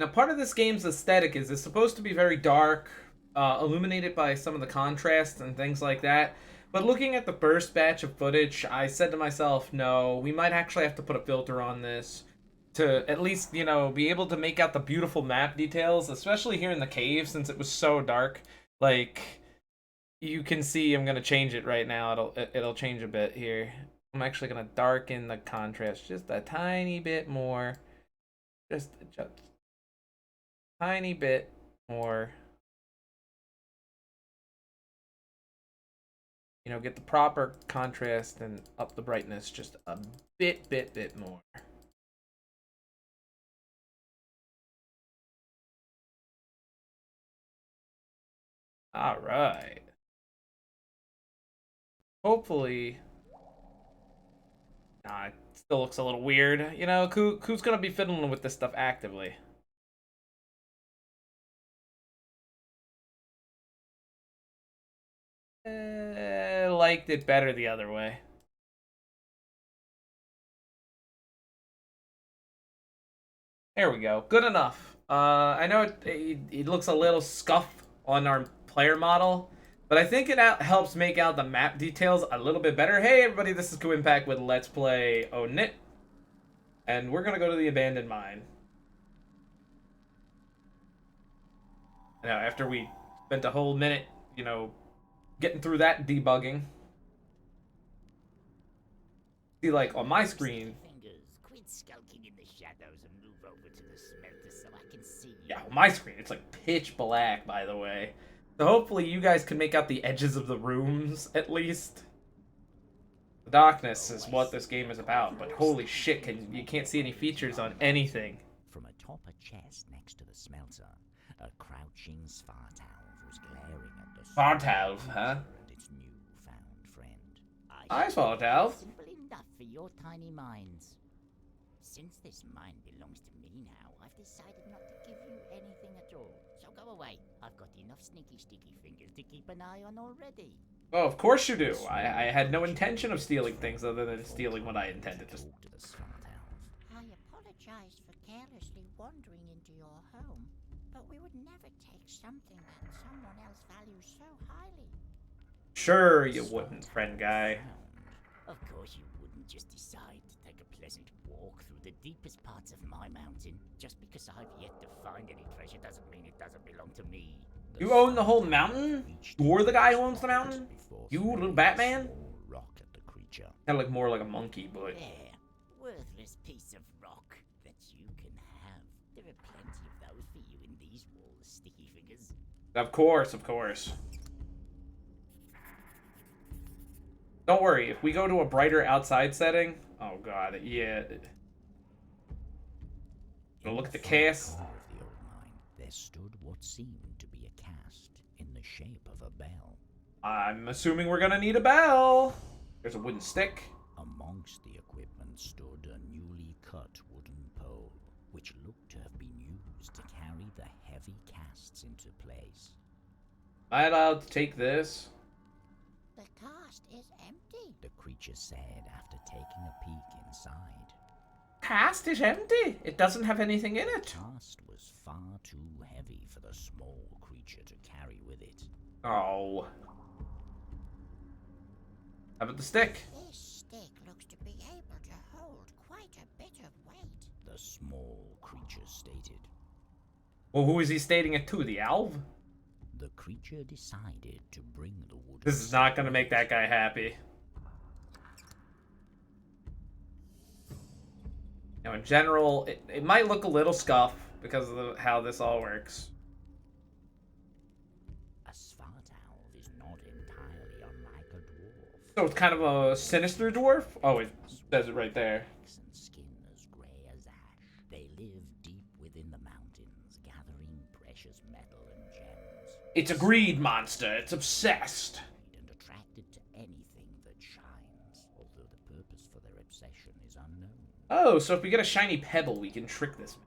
Now, part of this game's aesthetic is it's supposed to be very dark, illuminated by some of the contrasts and things like that. But looking at the first batch of footage, I said to myself, no, we might actually have to put a filter on this to at least, be able to make out the beautiful map details, especially here in the cave since it was so dark. Like, you can see I'm going to change it right now. It'll change a bit here. I'm actually going to darken the contrast just a tiny bit more. Just tiny bit more. Get the proper contrast and up the brightness just a bit more. All right. Hopefully, nah, it still looks a little weird. Ku's gonna be fiddling with this stuff actively. Liked it better the other way. There we go. Good enough. I know it looks a little scuffed on our player model, but I think it helps make out the map details a little bit better. Hey everybody, this is Kuuimpact with Let's Play Oknytt, and we're gonna go to the abandoned mine. Now, after we spent a whole minute, getting through that debugging. See, like on my screen. Quit skulking in the shadows and move over to the smelter so I can see you. Yeah, on my screen it's like pitch black, by the way. So hopefully you guys can make out the edges of the rooms at least. The darkness is what this game is about, but holy shit, you can't see any features on anything. From atop a chest next to the smelter, a crouching Svartalv was glaring at the Svartalv, huh? And its newfound friend. Hi, Svartalv. Simple enough for your tiny minds. Since this mine belongs to me now, I've decided not to give you anything at all. So go away. I've got enough sneaky sticky fingers to keep an eye on already. Oh, of course you do. I had no intention of stealing things other than stealing what I intended to. Talk to the Svartalv. I apologize for carelessly wandering into your home, but we would never take something that someone else values so highly. Sure you wouldn't, friend guy. Of course you wouldn't just decide to take a pleasant walk through the deepest parts of my mountain. Just because I've yet to find any treasure doesn't mean it doesn't belong to me. You own the whole mountain? You're the guy who owns the mountain? You, little Batman? Rock at the creature. Kind of like more like a monkey, but... There, worthless piece of rock that you can have. There are plenty of those for you in these walls, sticky fingers. Of course, of course. Don't worry, if we go to a brighter outside setting... Oh god, yeah. Look at the cast. There stood what seemed to be a cast in the shape of a bell. I'm assuming we're gonna need a bell. There's a wooden stick. Amongst the equipment stood a newly cut wooden pole, which looked to have been used to carry the heavy casts into place. Am I allowed to take this? The cast is empty, the creature said after taking a peek inside. Cast is empty. It doesn't have anything in it. The cast was far too heavy for the small creature to carry with it. Oh. How about the stick? This stick looks to be able to hold quite a bit of weight, the small creature stated. Well, who is he stating it to? The elf? The creature decided to bring the wood. This is not going to make that guy happy. Now, in general, it might look a little scuffed because of how this all works. A Svartalv is not entirely unlike a dwarf. So it's kind of a sinister dwarf? Oh, it says it right there. And skin as gray as ash. They live deep within the mountains, gathering precious metal and gems. It's a greed monster. It's obsessed. And attracted to anything that shines, although the purpose for their obsession is unknown. Oh, so if we get a shiny pebble, we can trick this man.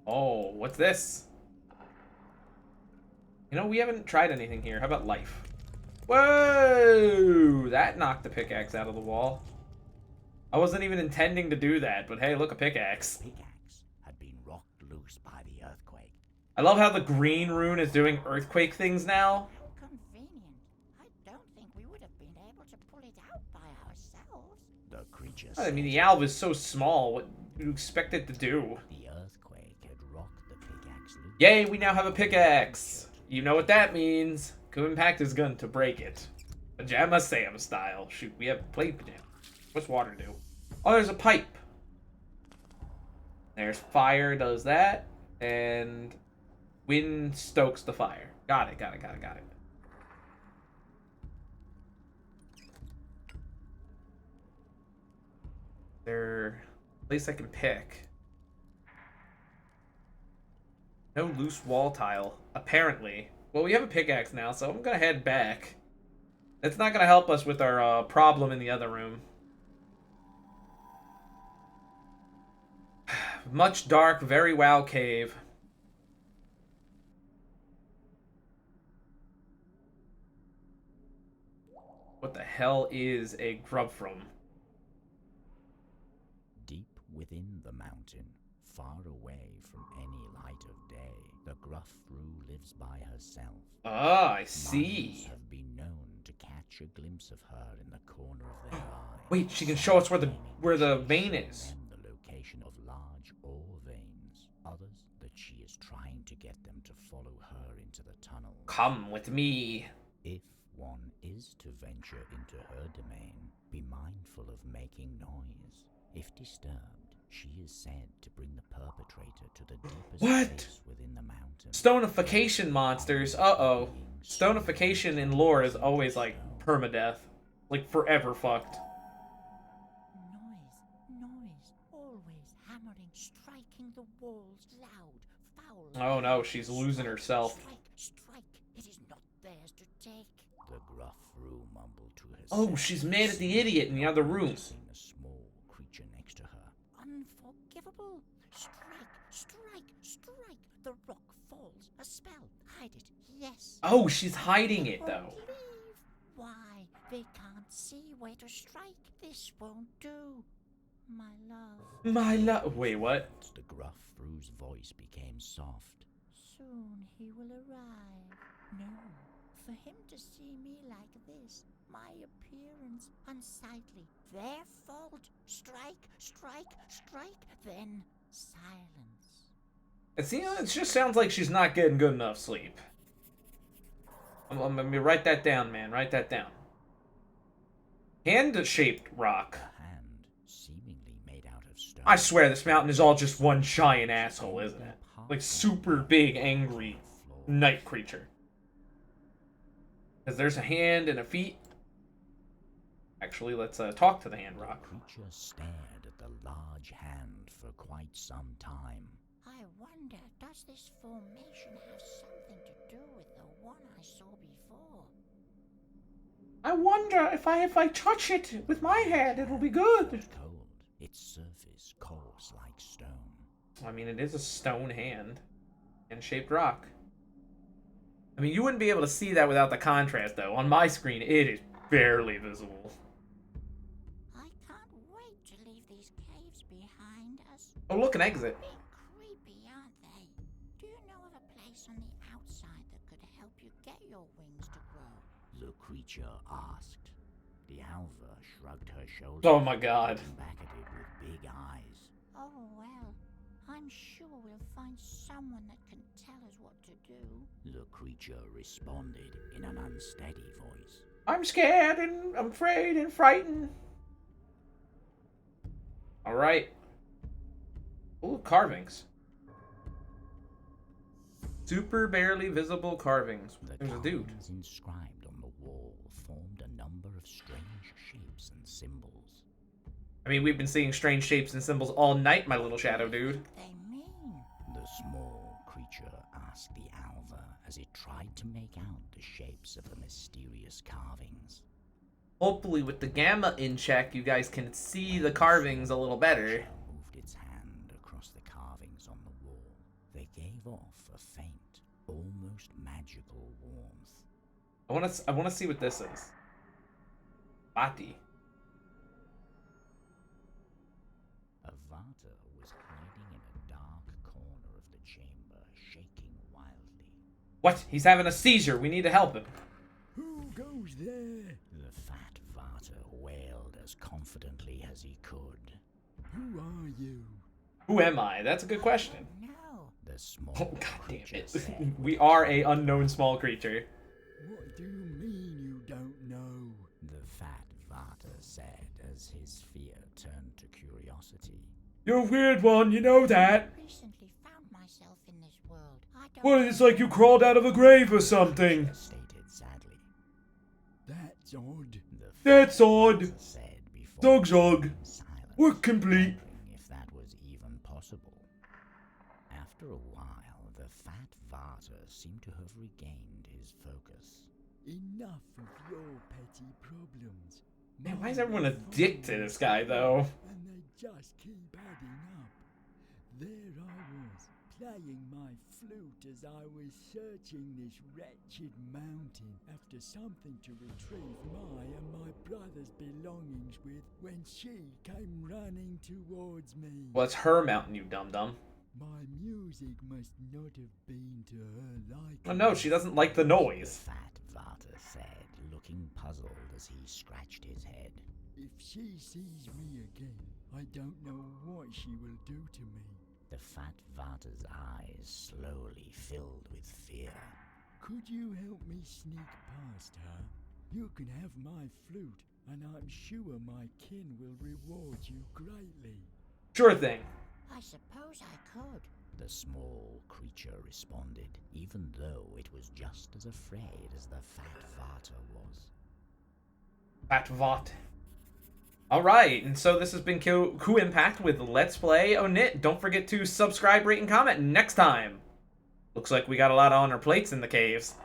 Oh, what's this? We haven't tried anything here. How about life? Whoa! That knocked the pickaxe out of the wall. I wasn't even intending to do that, but hey, look, a pickaxe. Pickaxe had been rocked loose by the earthquake. I love how the green rune is doing earthquake things now. How convenient. I don't think we would have been able to pull it out by ourselves. The creature I mean, said the alv is so small. What do you expect it to do? the earthquake had rocked the pickaxe loose. Yay, we now have a pickaxe. You know what that means. Kuuimpact is going to break it. Pajama Sam style. Shoot, we have plate pajama. What's water do? Oh, there's a pipe. There's fire, does that. And wind stokes the fire. Got it. There a place I can pick. No loose wall tile, apparently. Well, we have a pickaxe now, so I'm gonna head back. It's not gonna help us with our problem in the other room. Much dark, very wow cave. What the hell is a grub from? Deep within the mountain, far away from any light of day, the gruff Roo lives by herself. Ah, I Miners see. have been known to catch a glimpse of her in the corner of their eye. Wait, she can show us where the vein is. Them the location of large ore veins. Others that she is trying to get them to follow her into the tunnel. Come with me. If one is to venture into her domain, be mindful of making noise. If disturbed, she is said to bring the perpetrator to the deepest What? place within the mountain. Stonification monsters. Uh-oh. Stonification in lore is always like permadeath. Like forever fucked. Noise, always hammering, striking the walls, loud, foul. Oh no, she's losing herself. Strike, it is not theirs to take. The gruff Roo mumbled to herself. Oh, she's mad at the idiot in the other room. Noticing the small creature next to her. Unforgivable. Strike. The rock falls. A spell. Hide it. Yes. Oh, she's hiding it Won't though. leave. Why? They can't see where to strike. This won't do. My love. My love. Wait, what? The gruff Roo's voice became soft. Soon he will arrive. No, for him to see me like this, my appearance unsightly, their fault. Strike, then silence. It just sounds like she's not getting good enough sleep. I'm gonna write that down, man. Write that down. Hand-shaped rock. A hand, seemingly made out of stone. I swear this mountain is all just one giant asshole, isn't it? Like super big, angry night creature. Because there's a hand and a feet. Actually, let's talk to the hand rock. The creature stared at the large hand for quite some time. I wonder, does this formation have something to do with the one I saw before? I wonder if I touch it with my hand, it'll be good. Cold, its surface coals like stone. I mean, it is a stone hand. Hand-shaped rock. I mean, you wouldn't be able to see that without the contrast, though. On my screen, it is barely visible. I can't wait to leave these caves behind us. Oh, look, an exit. Bit creepy, aren't they? Do you know of a place on the outside that could help you get your wings to grow? The creature asked. The Alva shrugged her shoulders. Oh my god. Looking back at it with big eyes. Oh well, I'm sure we'll find someone that can tell us what to do. The creature responded in an unsteady voice. I'm scared and I'm afraid and frightened. Alright. Ooh, carvings. Super barely visible carvings. There's a dude. Carvings inscribed on the wall formed a number of strange shapes and symbols. I mean, we've been seeing strange shapes and symbols all night, my little shadow dude. What they mean? The small creature asked the Alva as it tried to make out the shapes of the mysterious carvings. Hopefully with the gamma in check, you guys can see the carvings a little better. Moved its hand across the carvings on the wall. They gave off a faint, almost magical warmth. I wanna see what this is. Bati. What? He's having a seizure. We need to help him. Who goes there? The fat Vater wailed as confidently as he could. Who are you? Who am I? That's a good question. No. The small Oh, god damn creature it. said. We are a unknown small creature. What do you mean you don't know? The fat Vater said as his fear turned to curiosity. You're a weird one, you know that. Recently found myself in this world. I don't Well, it's like you crawled out of a grave or something. stated sadly. That's odd. The That's odd. Vater said before Zog zog. silence, Work complete. wondering if that was even possible. After a while, the fat Vater seemed to have regained his focus. Enough of your petty problems. Man, why is everyone a dick to this guy, though? And they just keep adding up. There I was, playing my flute as I was searching this wretched mountain after something to retrieve my and my brother's belongings with when she came running towards me. Well, it's her mountain, you dum-dum. My music must not have been to her like. Oh no, she doesn't like the The noise. fat Vater said, looking puzzled as he scratched his head. If she sees me again, I don't know what she will do to me. The fat Vater's eyes slowly filled with fear. Could you help me sneak past her? You can have my flute, and I'm sure my kin will reward you greatly. Sure thing. I suppose I could. The small creature responded, even though it was just as afraid as the fat Vater was. Fat Vot. Alright, and so this has been Kuuimpact with Let's Play Oknytt. Don't forget to subscribe, rate, and comment next time. Looks like we got a lot on our plates in the caves.